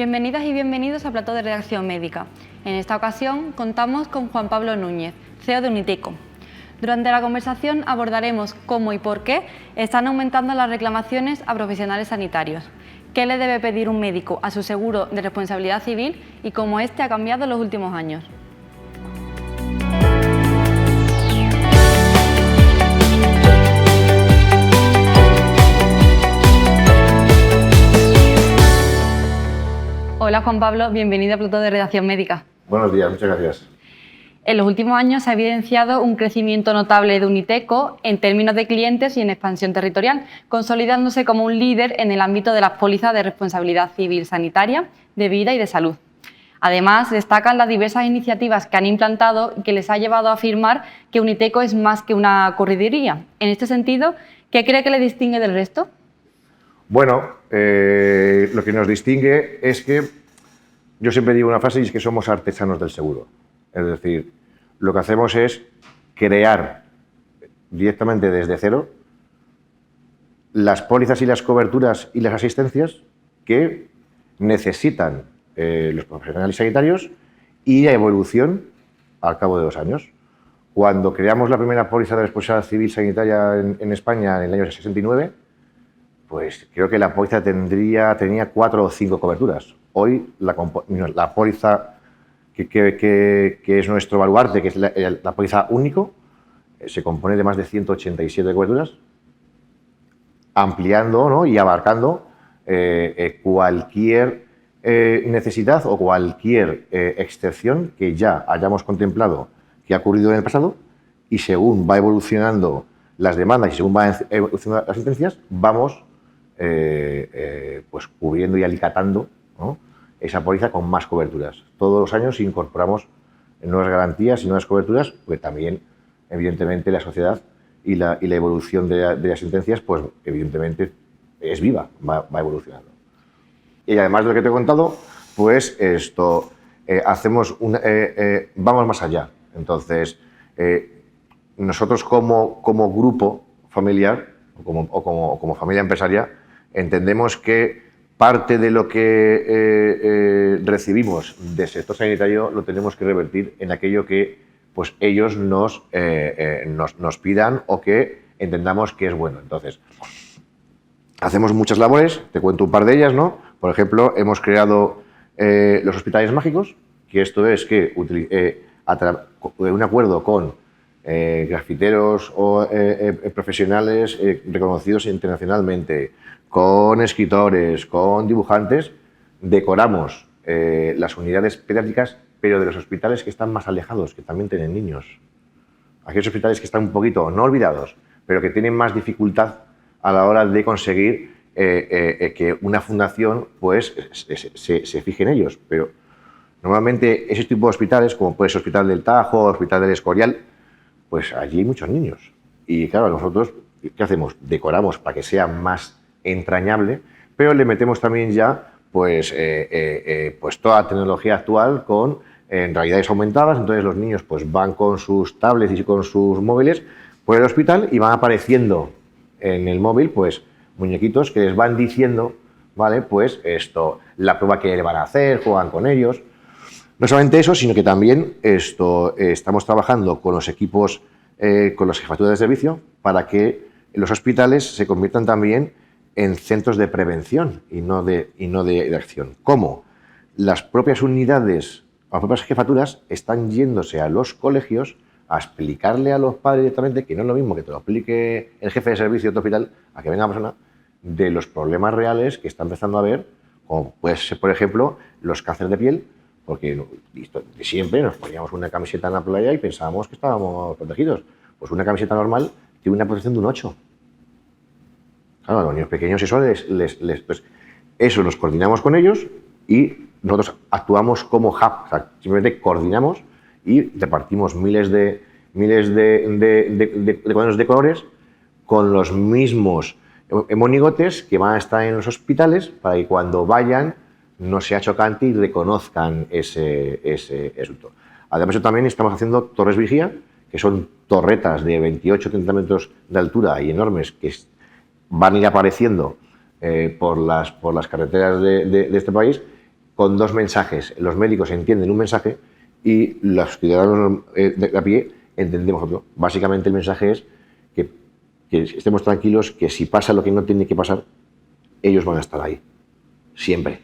Bienvenidas y bienvenidos a Plató de Redacción Médica. En esta ocasión contamos con Juan Pablo Núñez, CEO de Uniteco. Durante la conversación abordaremos cómo y por qué están aumentando las reclamaciones a profesionales sanitarios, qué le debe pedir un médico a su seguro de responsabilidad civil y cómo este ha cambiado en los últimos años. Hola Juan Pablo, bienvenido a Plató de Redacción Médica. Buenos días, muchas gracias. En los últimos años se ha evidenciado un crecimiento notable de Uniteco en términos de clientes y en expansión territorial, consolidándose como un líder en el ámbito de las pólizas de responsabilidad civil sanitaria, de vida y de salud. Además, destacan las diversas iniciativas que han implantado y que les ha llevado a afirmar que Uniteco es más que una correduría. En este sentido, ¿qué cree que le distingue del resto? Bueno, lo que nos distingue es que yo siempre digo una frase y es que somos artesanos del seguro. Es decir, lo que hacemos es crear directamente desde cero las pólizas y las coberturas y las asistencias que necesitan los profesionales sanitarios y la evolución al cabo de 2 años. Cuando creamos la primera póliza de responsabilidad civil sanitaria en España en el año 69, pues creo que la póliza tenía 4 o 5 coberturas. Hoy la póliza que es nuestro baluarte, que es la póliza único, se compone de más de 187 coberturas, ampliando, ¿no?, y abarcando cualquier necesidad o cualquier excepción que ya hayamos contemplado que ha ocurrido en el pasado, y según va evolucionando las demandas y según van evolucionando las sentencias, vamos pues cubriendo y alicatando, ¿no?, esa póliza con más coberturas. Todos los años incorporamos nuevas garantías y nuevas coberturas, porque también, evidentemente, la sociedad y la evolución de las sentencias, pues evidentemente es viva, va evolucionando. Y además de lo que te he contado, pues vamos más allá. Entonces, nosotros como grupo familiar o como familia empresaria, entendemos que parte de lo que recibimos del sector sanitario lo tenemos que revertir en aquello que pues, ellos nos pidan o que entendamos que es bueno. Entonces, hacemos muchas labores, te cuento un par de ellas, ¿no? Por ejemplo, hemos creado los hospitales mágicos, que esto es que un acuerdo con grafiteros o profesionales reconocidos internacionalmente, con escritores, con dibujantes, decoramos las unidades pediátricas, pero de los hospitales que están más alejados, que también tienen niños. Aquellos hospitales que están un poquito, no olvidados, pero que tienen más dificultad a la hora de conseguir que una fundación pues, se fije en ellos. Pero normalmente ese tipo de hospitales, como puede ser el Hospital del Tajo, el Hospital del Escorial, pues allí hay muchos niños. Y claro, nosotros, ¿qué hacemos? Decoramos para que sea más entrañable, pero le metemos también ya pues toda la tecnología actual con realidades aumentadas. Entonces los niños pues van con sus tablets y con sus móviles por el hospital y van apareciendo en el móvil pues muñequitos que les van diciendo, ¿vale?, pues la prueba que le van a hacer, juegan con ellos. No solamente eso, sino que también estamos trabajando con los equipos, con las jefaturas de servicio, para que los hospitales se conviertan también en centros de prevención y no de acción. ¿Cómo? Las propias unidades, las propias jefaturas están yéndose a los colegios a explicarle a los padres directamente, que no es lo mismo que te lo explique el jefe de servicio de tu hospital, a que venga una persona, de los problemas reales que está empezando a ver, como puede ser, por ejemplo, los cánceres de piel, porque siempre nos poníamos una camiseta en la playa y pensábamos que estábamos protegidos. Pues una camiseta normal tiene una protección de un 8. Claro, a los niños pequeños pues eso nos coordinamos con ellos y nosotros actuamos como hub, o sea, simplemente coordinamos y repartimos miles de cuadernos de colores con los mismos monigotes que van a estar en los hospitales para que cuando vayan no sea chocante y reconozcan ese asunto. Además, también estamos haciendo torres vigía, que son torretas de 28-30 metros de altura y enormes que van a ir apareciendo por las carreteras de este país, con dos mensajes. Los médicos entienden un mensaje y los ciudadanos de a pie entendemos otro. Básicamente el mensaje es que estemos tranquilos, que si pasa lo que no tiene que pasar, ellos van a estar ahí, siempre.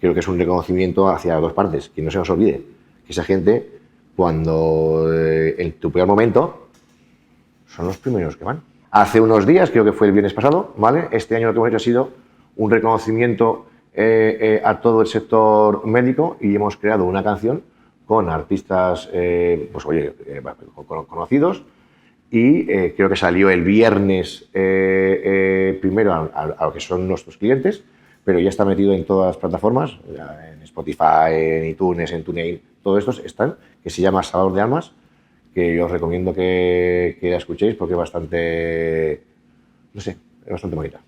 Creo que es un reconocimiento hacia las dos partes, que no se nos olvide que esa gente, cuando en tu peor momento, son los primeros que van. Hace unos días, creo que fue el viernes pasado, ¿vale? Este año lo que hemos hecho ha sido un reconocimiento a todo el sector médico y hemos creado una canción con artistas pues, oye, conocidos y creo que salió el viernes primero a lo que son nuestros clientes, pero ya está metido en todas las plataformas, en Spotify, en iTunes, en TuneIn, todos estos están, que se llama Salvador de Almas, que yo os recomiendo que la escuchéis porque es bastante, no sé, es bastante bonita.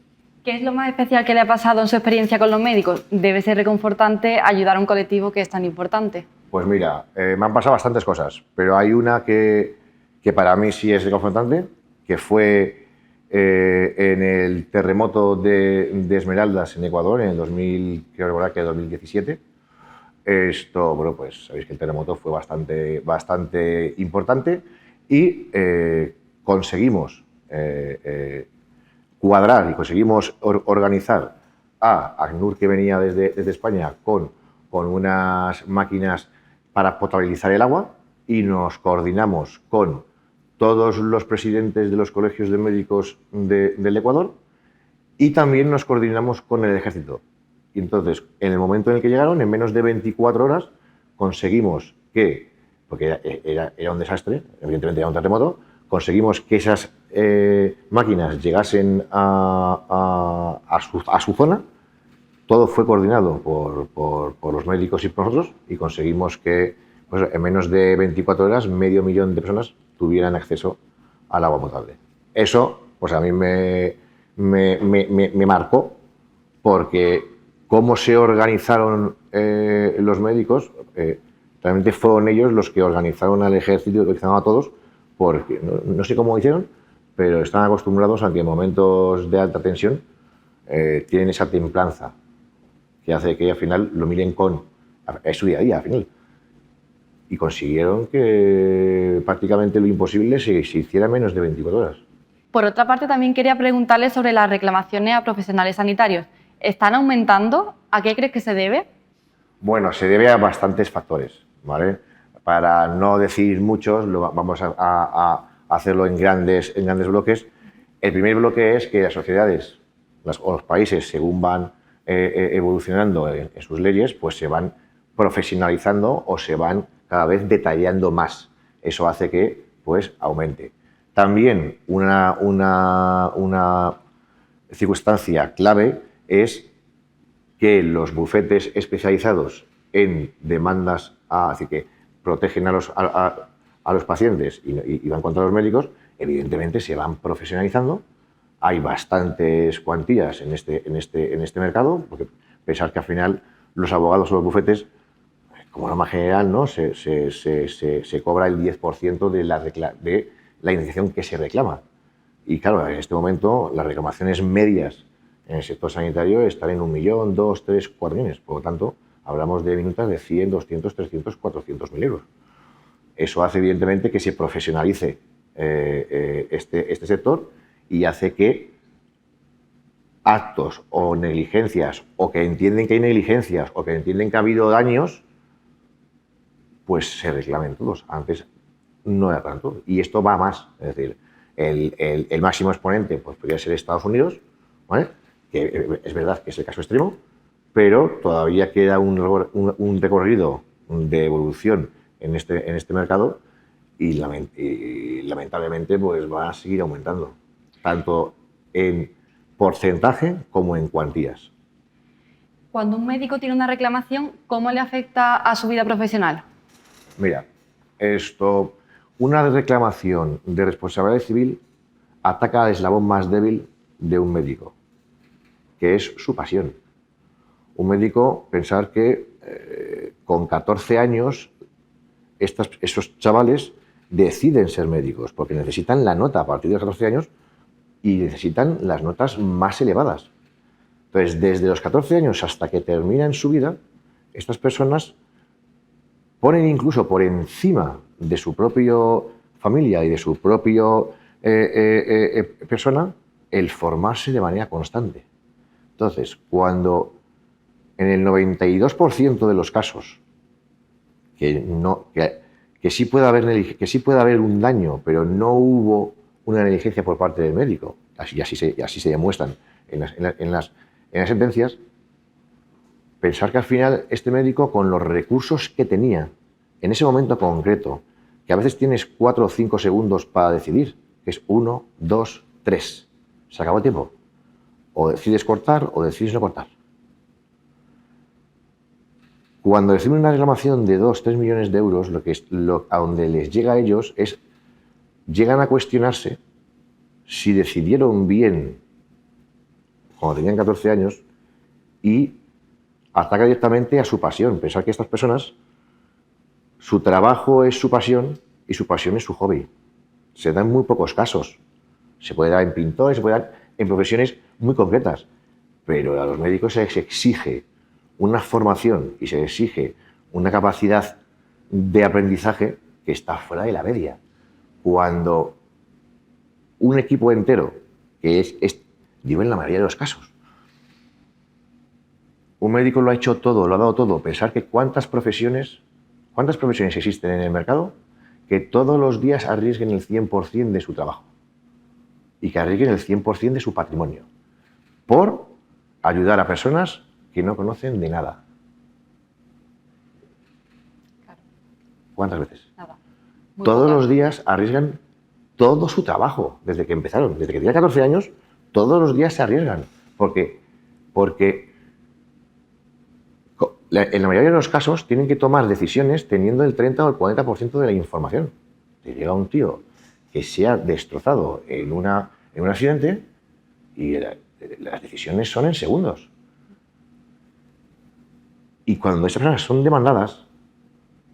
¿Qué es lo más especial que le ha pasado en su experiencia con los médicos? Debe ser reconfortante ayudar a un colectivo que es tan importante. Pues mira, me han pasado bastantes cosas, pero hay una que para mí sí es reconfortante, que fue en el terremoto de Esmeraldas en Ecuador, en el 2017. Esto, bueno, pues sabéis que el terremoto fue bastante importante y conseguimos cuadrar y conseguimos organizar a ACNUR, que venía desde España con unas máquinas para potabilizar el agua, y nos coordinamos con todos los presidentes de los colegios de médicos del Ecuador y también nos coordinamos con el ejército. Y entonces, en el momento en el que llegaron, en menos de 24 horas, conseguimos que, porque era un desastre, evidentemente era un terremoto, conseguimos que esas máquinas llegasen a su zona. Todo fue coordinado por los médicos y por nosotros y conseguimos que pues, en menos de 24 horas 500.000 de personas tuvieran acceso al agua potable. Eso pues a mí me marcó, porque cómo se organizaron los médicos, realmente fueron ellos los que organizaron al ejército y organizaron a todos, porque no sé cómo hicieron, pero están acostumbrados a que en momentos de alta tensión tienen esa templanza que hace que al final lo miren es su día a día al final. Y consiguieron que prácticamente lo imposible se hiciera en menos de 24 horas. Por otra parte, también quería preguntarle sobre las reclamaciones a profesionales sanitarios. ¿Están aumentando? ¿A qué crees que se debe? Bueno, se debe a bastantes factores, ¿vale? Para no decir muchos, vamos a hacerlo en grandes bloques. El primer bloque es que las sociedades o los países, según van evolucionando en sus leyes, pues se van profesionalizando o se van cada vez detallando más. Eso hace que pues aumente. También una circunstancia clave es que los bufetes especializados en demandas, así que protegen a los pacientes y van contra los médicos, evidentemente se van profesionalizando. Hay bastantes cuantías en este mercado, porque pensar que al final los abogados o los bufetes, como norma general, ¿no? se cobra el 10% de la indemnización que se reclama. Y claro, en este momento las reclamaciones medias en el sector sanitario están en 1 millón, 2, 3, 4 millones. Por lo tanto, hablamos de minutas de 100, 200, 300, 400.000 euros. Eso hace evidentemente que se profesionalice este sector y hace que actos o negligencias, o que entienden que hay negligencias, o que entienden que ha habido daños, pues se reclamen todos. Antes no era tanto. Y esto va más. Es decir, el máximo exponente pues, podría ser Estados Unidos, ¿vale? Que es verdad que es el caso extremo, pero todavía queda un recorrido de evolución en este mercado y lamentablemente pues, va a seguir aumentando, tanto en porcentaje como en cuantías. Cuando un médico tiene una reclamación, ¿cómo le afecta a su vida profesional? Mira, una reclamación de responsabilidad civil ataca al eslabón más débil de un médico, que es su pasión. Un médico, pensar que con 14 años esos chavales deciden ser médicos porque necesitan la nota a partir de los 14 años y necesitan las notas más elevadas. Entonces, desde los 14 años hasta que terminan su vida, estas personas ponen incluso por encima de su propia familia y de su propio persona el formarse de manera constante. Entonces, cuando en el 92% de los casos que sí puede haber un daño, pero no hubo una negligencia por parte del médico, así se demuestran en las sentencias, pensar que al final este médico, con los recursos que tenía en ese momento concreto, que a veces tienes 4 o 5 segundos para decidir, que es 1, 2, 3, se acabó el tiempo. O decides cortar o decides no cortar. Cuando reciben una reclamación de 2, 3 millones de euros, a donde les llega a ellos es, llegan a cuestionarse si decidieron bien cuando tenían 14 años y ataca directamente a su pasión. Pensar que estas personas, su trabajo es su pasión y su pasión es su hobby. Se da en muy pocos casos. Se puede dar en pintores, se puede dar en profesiones muy concretas, pero a los médicos se les exige una formación y se exige una capacidad de aprendizaje que está fuera de la media. Cuando un equipo entero, digo en la mayoría de los casos, un médico lo ha hecho todo, lo ha dado todo. Pensar que cuántas profesiones existen en el mercado que todos los días arriesguen el 100% de su trabajo y que arriesguen el 100% de su patrimonio por ayudar a personas que no conocen de nada. ¿Cuántas veces? Nada. Todos los días arriesgan todo su trabajo, desde que empezaron, desde que tenían 14 años, todos los días se arriesgan, porque en la mayoría de los casos tienen que tomar decisiones teniendo el 30 o el 40% de la información. Te llega un tío que se ha destrozado en un accidente y las decisiones son en segundos. Y cuando esas personas son demandadas,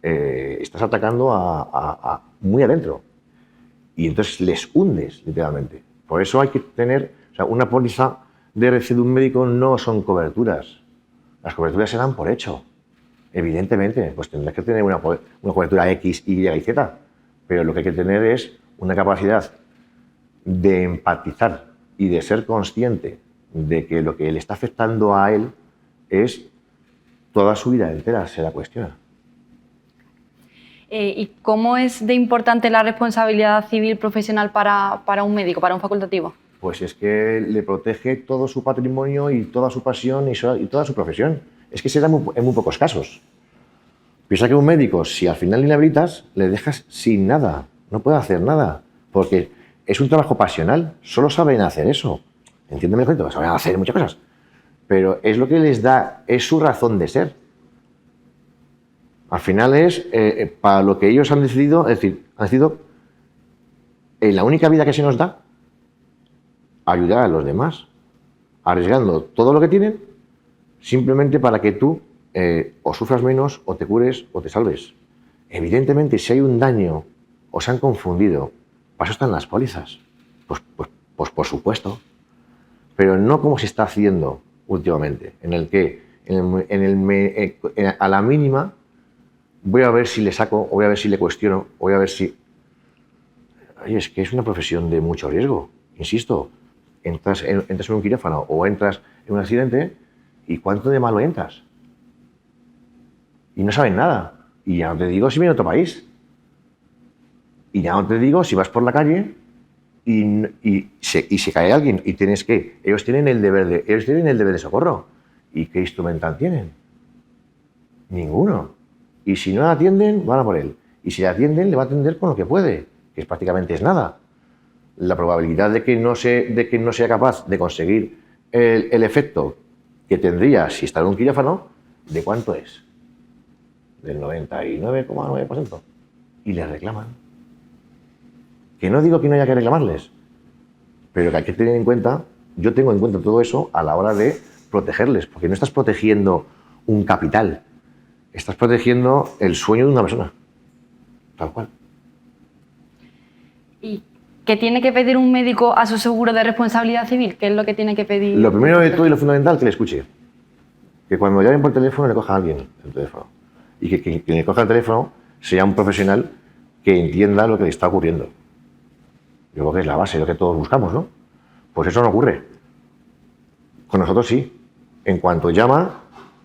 estás atacando muy adentro. Y entonces les hundes, literalmente. Por eso hay que tener, una póliza de RC de un médico no son coberturas. Las coberturas se dan por hecho. Evidentemente, pues tendrás que tener una cobertura X, Y y Z. Pero lo que hay que tener es una capacidad de empatizar y de ser consciente de que lo que le está afectando a él es toda su vida entera, se la cuestiona. ¿Y cómo es de importante la responsabilidad civil profesional para un médico, para un facultativo? Pues es que le protege todo su patrimonio y toda su pasión y toda su profesión. Es que se da en muy pocos casos. Piensa que un médico, si al final le inhabilitas, le dejas sin nada, no puede hacer nada, porque es un trabajo pasional, solo saben hacer eso. Entiéndeme el cuento, saben hacer muchas cosas, pero es lo que les da, es su razón de ser. Al final es para lo que ellos han decidido, es decir, han decidido en la única vida que se nos da, ayudar a los demás, arriesgando todo lo que tienen, simplemente para que tú o sufras menos, o te cures, o te salves. Evidentemente, si hay un daño o se han confundido, para eso están las pólizas. Pues por supuesto. Pero no como se está haciendo últimamente, en el que a la mínima voy a ver si le saco, o voy a ver si le cuestiono, o voy a ver si... Oye, es que es una profesión de mucho riesgo, insisto. Entras en un quirófano o entras en un accidente y ¿cuánto de malo entras? Y no saben nada. Y ya no te digo si viene a otro país. Y ya no te digo si vas por la calle y se cae alguien y tienes que... Ellos tienen el deber de socorro. ¿Y qué instrumental tienen? Ninguno. Y si no la atienden, van a por él. Y si la atienden, le va a atender con lo que puede, que prácticamente es nada. La probabilidad de que no sea capaz de conseguir el efecto que tendría si está en un quirófano, ¿de cuánto es? Del 99,9%. Y le reclaman. Que no digo que no haya que reclamarles, pero que hay que tener en cuenta, yo tengo en cuenta todo eso a la hora de protegerles, porque no estás protegiendo un capital, estás protegiendo el sueño de una persona, tal cual. ¿Y qué tiene que pedir un médico a su seguro de responsabilidad civil? ¿Qué es lo que tiene que pedir? Lo primero de todo y lo fundamental, que le escuche. que cuando llamen por teléfono le coja a alguien el teléfono. Y que quien le coja el teléfono sea un profesional que entienda lo que le está ocurriendo. Yo creo que es la base, lo que todos buscamos, ¿no? Pues eso no ocurre. Con nosotros sí. En cuanto llama,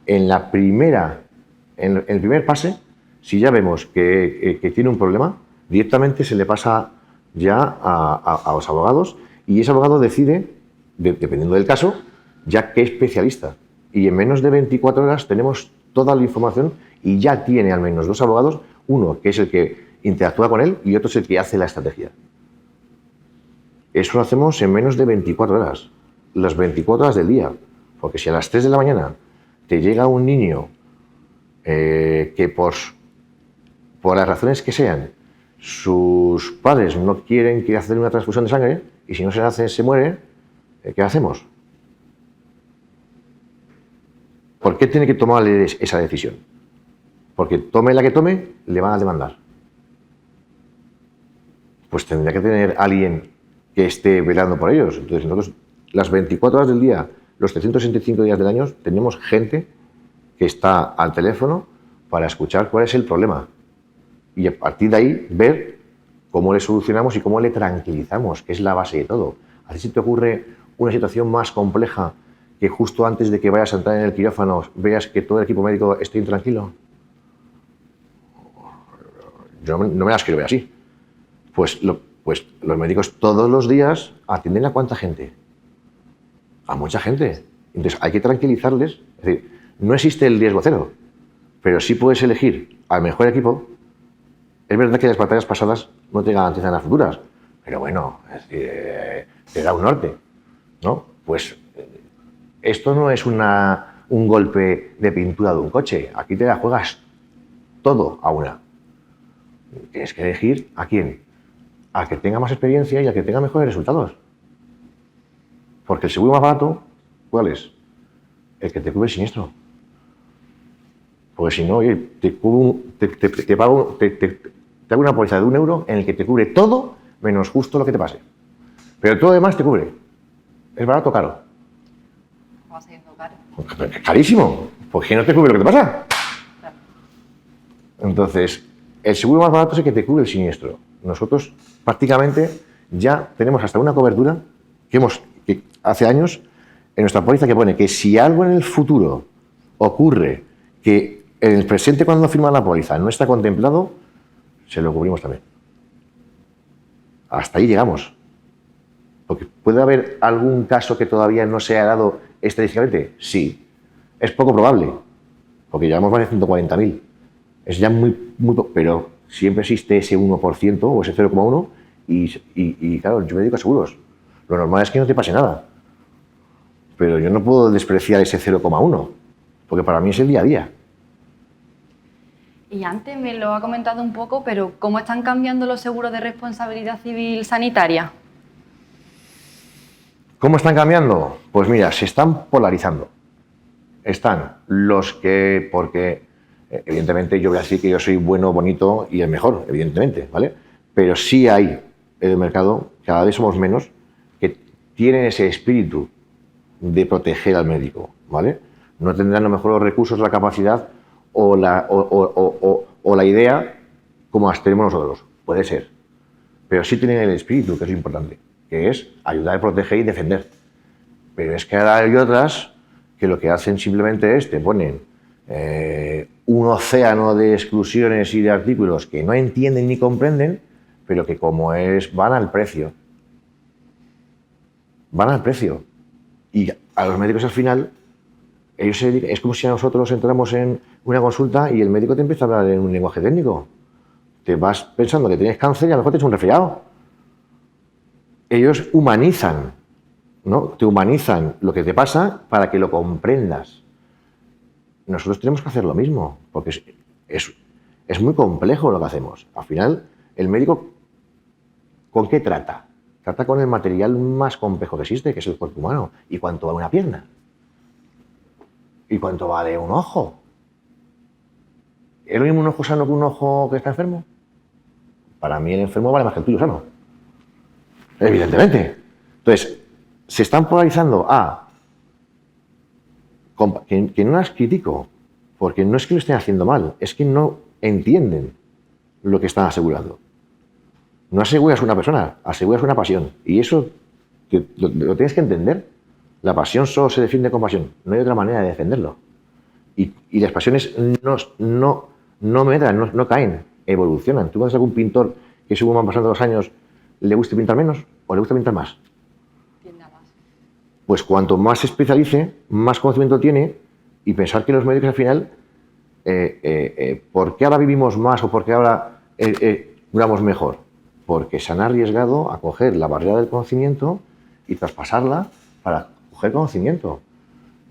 en el primer pase, si ya vemos que tiene un problema, directamente se le pasa ya a los abogados y ese abogado decide, dependiendo del caso, ya qué especialista. Y en menos de 24 horas tenemos toda la información y ya tiene al menos 2 abogados, uno que es el que interactúa con él y otro es el que hace la estrategia. Eso lo hacemos en menos de 24 horas, las 24 horas del día. Porque si a las 3 de la mañana te llega un niño que por las razones que sean, sus padres no quieren hacer una transfusión de sangre y si no se la hace se muere, ¿qué hacemos? ¿Por qué tiene que tomar esa decisión? Porque tome la que tome, le van a demandar. Pues tendría que tener alguien que esté velando por ellos. Entonces nosotros, las 24 horas del día, los 365 días del año, tenemos gente que está al teléfono para escuchar cuál es el problema. Y a partir de ahí, ver cómo le solucionamos y cómo le tranquilizamos, que es la base de todo. Así si te ocurre una situación más compleja, que justo antes de que vayas a entrar en el quirófano veas que todo el equipo médico esté intranquilo. Yo no me las quiero ver así. Pues los médicos todos los días atienden a ¿cuánta gente? A mucha gente. Entonces hay que tranquilizarles. Es decir, no existe el riesgo cero, pero sí puedes elegir al mejor equipo. Es verdad que las batallas pasadas no te garantizan las futuras, pero bueno, es decir, te da un norte, ¿no? Pues esto no es un golpe de pintura de un coche. Aquí te la juegas todo a una. Tienes que elegir a quién. Al que tenga más experiencia y al que tenga mejores resultados. Porque el seguro más barato, ¿cuál es? El que te cubre el siniestro. Porque si no, oye, te hago una póliza de €1 en el que te cubre todo menos justo lo que te pase. Pero todo lo demás te cubre. ¿Es barato o caro? Va siendo caro. Carísimo. Porque no te cubre lo que te pasa. Claro. Entonces, el seguro más barato es el que te cubre el siniestro. Nosotros prácticamente ya tenemos hasta una cobertura que hace años en nuestra póliza que pone que si algo en el futuro ocurre que en el presente cuando firma la póliza no está contemplado, se lo cubrimos también. Hasta ahí llegamos. Porque ¿puede haber algún caso que todavía no se haya dado estadísticamente? Sí. Es poco probable, porque llevamos más de 140.000. Es ya muy poco, pero siempre existe ese 1% o ese 0,1 y claro, yo me dedico a seguros. Lo normal es que no te pase nada. Pero yo no puedo despreciar ese 0,1, porque para mí es el día a día. Y antes me lo ha comentado un poco, pero ¿cómo están cambiando los seguros de responsabilidad civil sanitaria? ¿Cómo están cambiando? Pues mira, se están polarizando. Están los que, porque evidentemente yo voy a decir que yo soy bueno, bonito y el mejor, evidentemente, ¿vale? Pero sí hay en el mercado, cada vez somos menos, que tienen ese espíritu de proteger al médico, ¿vale? No tendrán a lo mejor los recursos, la capacidad o la idea como las tenemos nosotros, puede ser. Pero sí tienen el espíritu, que es importante, que es ayudar a proteger y defender. Pero es que ahora hay otras que lo que hacen simplemente es te ponen un océano de exclusiones y de artículos que no entienden ni comprenden, pero que como van al precio. Van al precio. Y a los médicos al final, ellos se dedican, es como si a nosotros entramos en una consulta y el médico te empieza a hablar en un lenguaje técnico. Te vas pensando que tienes cáncer y a lo mejor tienes un resfriado. Ellos humanizan, ¿no? Te humanizan lo que te pasa para que lo comprendas. Nosotros tenemos que hacer lo mismo, porque es muy complejo lo que hacemos. Al final, el médico, ¿con qué trata? Trata con el material más complejo que existe, que es el cuerpo humano. ¿Y cuánto vale una pierna? ¿Y cuánto vale un ojo? ¿Es lo mismo un ojo sano que un ojo que está enfermo? Para mí el enfermo vale más que el tuyo sano. Evidentemente. Entonces, se están polarizando a que no las critico, porque no es que lo estén haciendo mal, es que no entienden lo que están asegurando. No aseguras una persona, aseguras una pasión. Y eso lo tienes que entender. La pasión solo se defiende con pasión. No hay otra manera de defenderlo. Y las pasiones no medran, no caen, evolucionan. ¿Tú conoces algún pintor que según van pasando los años le guste pintar menos o le gusta pintar más? Tiende a más. Pues cuanto más se especialice, más conocimiento tiene, y pensar que los médicos al final, ¿por qué ahora vivimos más o por qué ahora duramos mejor? Porque se han arriesgado a coger la barrera del conocimiento y traspasarla para coger conocimiento.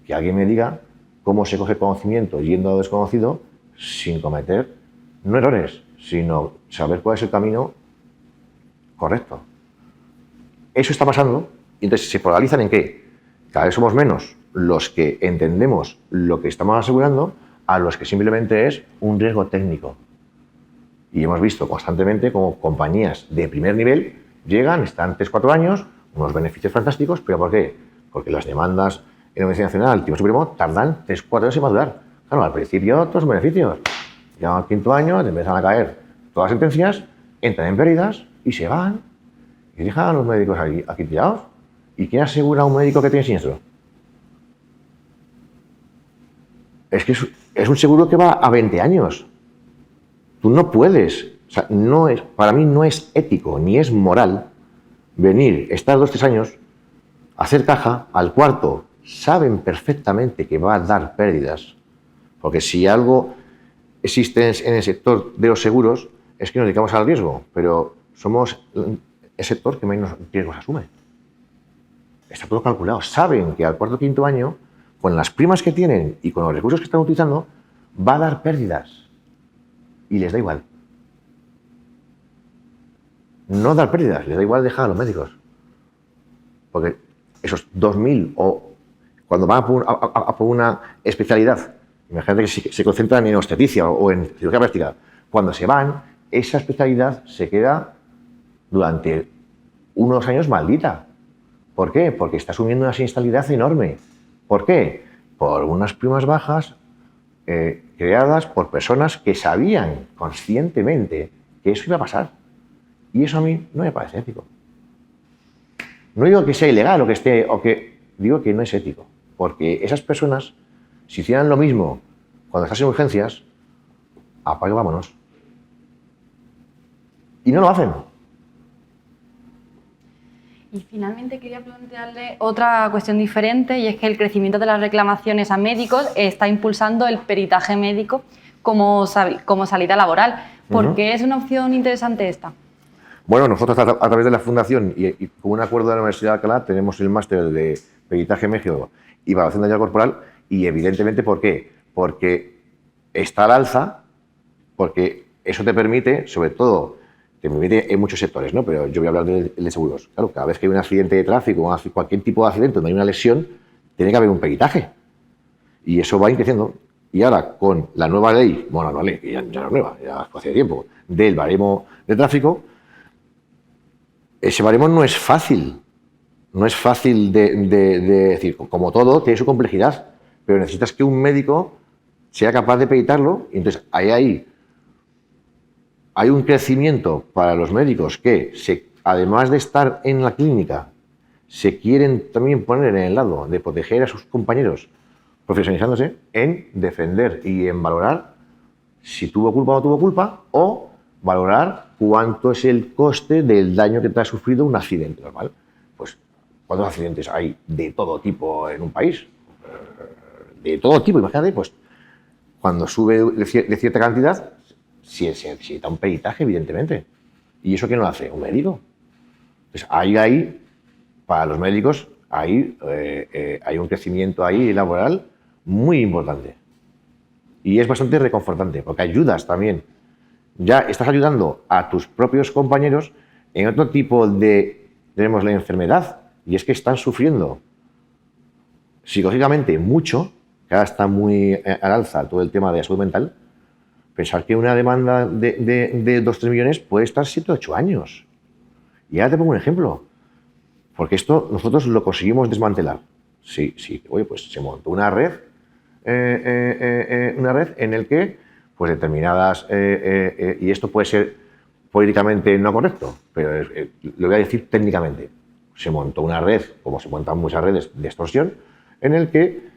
Que alguien me diga cómo se coge conocimiento yendo a lo desconocido sin cometer, no errores, sino saber cuál es el camino correcto. Eso está pasando, y entonces se polarizan en qué. Cada vez somos menos los que entendemos lo que estamos asegurando a los que simplemente es un riesgo técnico. Y hemos visto constantemente cómo compañías de primer nivel llegan, están 3-4 años, unos beneficios fantásticos, ¿pero por qué? Porque las demandas en la Audiencia Nacional, el Tribunal Supremo, tardan 3-4 años en madurar. Claro, al principio todos los beneficios. Ya al 5º año te empiezan a caer todas las sentencias, entran en pérdidas y se van. Y dejan a los médicos aquí tirados. ¿Y quién asegura a un médico que tiene siniestro? Es que es un seguro que va a 20 años. Tú no puedes, o sea, para mí no es ético ni es moral venir, estar 2-3 años, hacer caja, al cuarto saben perfectamente que va a dar pérdidas, porque si algo existe en el sector de los seguros es que nos dedicamos al riesgo, pero somos el sector que menos riesgos asume. Está todo calculado, saben que al 4-5 año, con las primas que tienen y con los recursos que están utilizando, va a dar pérdidas. Y les da igual. No dar pérdidas, les da igual dejar a los médicos. Porque esos 2.000 o cuando van a por una especialidad, imagínate que se concentran en obstetricia o en cirugía plástica, cuando se van, esa especialidad se queda durante unos años maldita. ¿Por qué? Porque está asumiendo una siniestralidad enorme. ¿Por qué? Por unas primas bajas creadas por personas que sabían conscientemente que eso iba a pasar. Y eso a mí no me parece ético. No digo que sea ilegal digo que no es ético. Porque esas personas, si hicieran lo mismo cuando estás en urgencias, apague, vámonos. Y no lo hacen. Y finalmente quería plantearle otra cuestión diferente, y es que el crecimiento de las reclamaciones a médicos está impulsando el peritaje médico como salida laboral. ¿Por qué es una opción interesante esta? Bueno, nosotros a través de la Fundación y con un acuerdo de la Universidad de Alcalá tenemos el máster de peritaje médico y valoración daño corporal, y evidentemente, ¿por qué? Porque está al alza, porque eso te permite, sobre todo, te permite en muchos sectores, ¿no? Pero yo voy a hablar de seguros. Claro, cada vez que hay un accidente de tráfico o cualquier tipo de accidente donde hay una lesión, tiene que haber un peritaje. Y eso va creciendo. Y ahora, con la nueva ley, bueno, la nueva ley, ya no es nueva, ya hace tiempo, del baremo de tráfico, ese baremo no es fácil. No es fácil de decir, como todo, tiene su complejidad, pero necesitas que un médico sea capaz de peritarlo, y entonces hay un crecimiento para los médicos que, además de estar en la clínica, se quieren también poner en el lado de proteger a sus compañeros profesionalizándose en defender y en valorar si tuvo culpa o no tuvo culpa, o valorar cuánto es el coste del daño que te ha sufrido un accidente normal. Pues, ¿cuántos accidentes hay de todo tipo en un país? De todo tipo, imagínate, pues cuando sube de cierta cantidad, se necesita un peritaje, evidentemente. ¿Y eso quién lo hace? Un médico. Entonces, ahí para los médicos, hay un crecimiento ahí laboral muy importante. Y es bastante reconfortante, porque ayudas también. Ya estás ayudando a tus propios compañeros en otro tipo de, tenemos la enfermedad, y es que están sufriendo psicológicamente mucho, que ahora está muy al alza todo el tema de la salud mental. Pensar que una demanda de 2-3 millones puede estar 7-8 años. Y ahora te pongo un ejemplo. Porque esto nosotros lo conseguimos desmantelar. Sí, oye, pues se montó una red una red en el que pues determinadas, y esto puede ser políticamente no correcto, pero lo voy a decir técnicamente, se montó una red, como se montan muchas redes de extorsión, en el que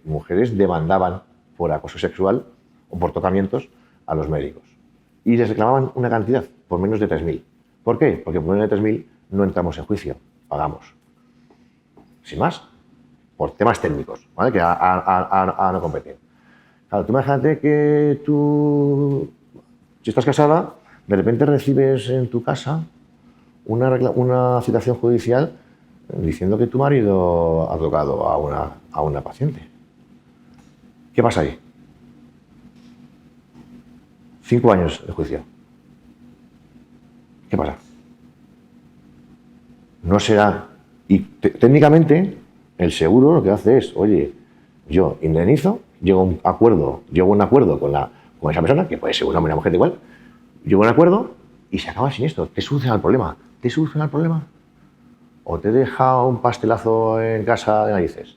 mujeres demandaban por acoso sexual o por tocamientos a los médicos y les reclamaban una cantidad por menos de 3.000. ¿Por qué? Porque por menos de 3.000 no entramos en juicio, pagamos. Sin más, por temas técnicos, ¿vale? Que a no competir. Claro, tú imagínate que tú, si estás casada, de repente recibes en tu casa una citación judicial diciendo que tu marido ha tocado a una paciente. ¿Qué pasa ahí? 5 años de juicio. ¿Qué pasa? No será... Y técnicamente, el seguro lo que hace es, oye, yo indemnizo, llego a un acuerdo con esa persona, que puede ser un hombre o una mujer igual, llego a un acuerdo y se acaba sin esto. ¿Te soluciona el problema? ¿Te soluciona el problema? ¿O te deja un pastelazo en casa de narices?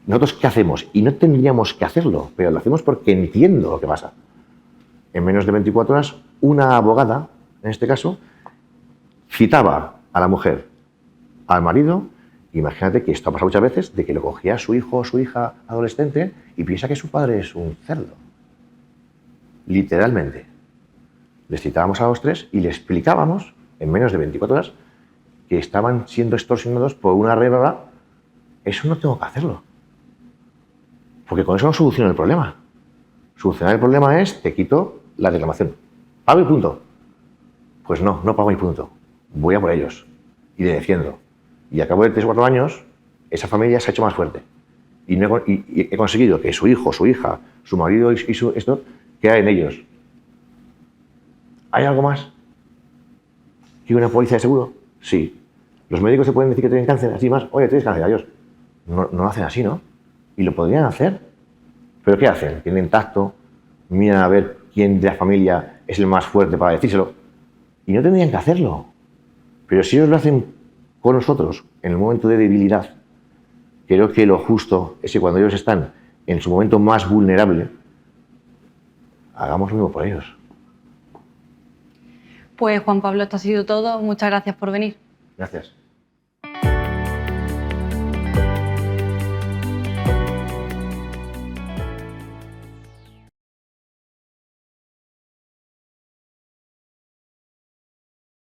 ¿Nosotros qué hacemos? Y no tendríamos que hacerlo, pero lo hacemos porque entiendo lo que pasa. En menos de 24 horas, una abogada, en este caso, citaba a la mujer, al marido. Imagínate que esto ha pasado muchas veces, de que lo cogía a su hijo o su hija adolescente y piensa que su padre es un cerdo. Literalmente. Les citábamos a los tres y les explicábamos, en menos de 24 horas, que estaban siendo extorsionados por una red. Eso no tengo que hacerlo. Porque con eso no soluciona el problema. Solucionar el problema es, te quito la reclamación. Pago y punto. Pues no pago y punto. Voy a por ellos. Y le defiendo. Y a cabo de 3 o 4 años, esa familia se ha hecho más fuerte. Y he conseguido que su hijo, su hija, su marido y esto quede en ellos. ¿Hay algo más? ¿Quiere una póliza de seguro? Sí. ¿Los médicos se pueden decir que tienen cáncer? Así más. Oye, tienes cáncer, adiós. No lo hacen así, ¿no? Y lo podrían hacer. ¿Pero qué hacen? Tienen tacto, miran a ver quién de la familia es el más fuerte para decírselo. Y no tendrían que hacerlo. Pero si ellos lo hacen con nosotros en el momento de debilidad, creo que lo justo es que cuando ellos están en su momento más vulnerable, hagamos lo mismo por ellos. Pues Juan Pablo, esto ha sido todo. Muchas gracias por venir. Gracias.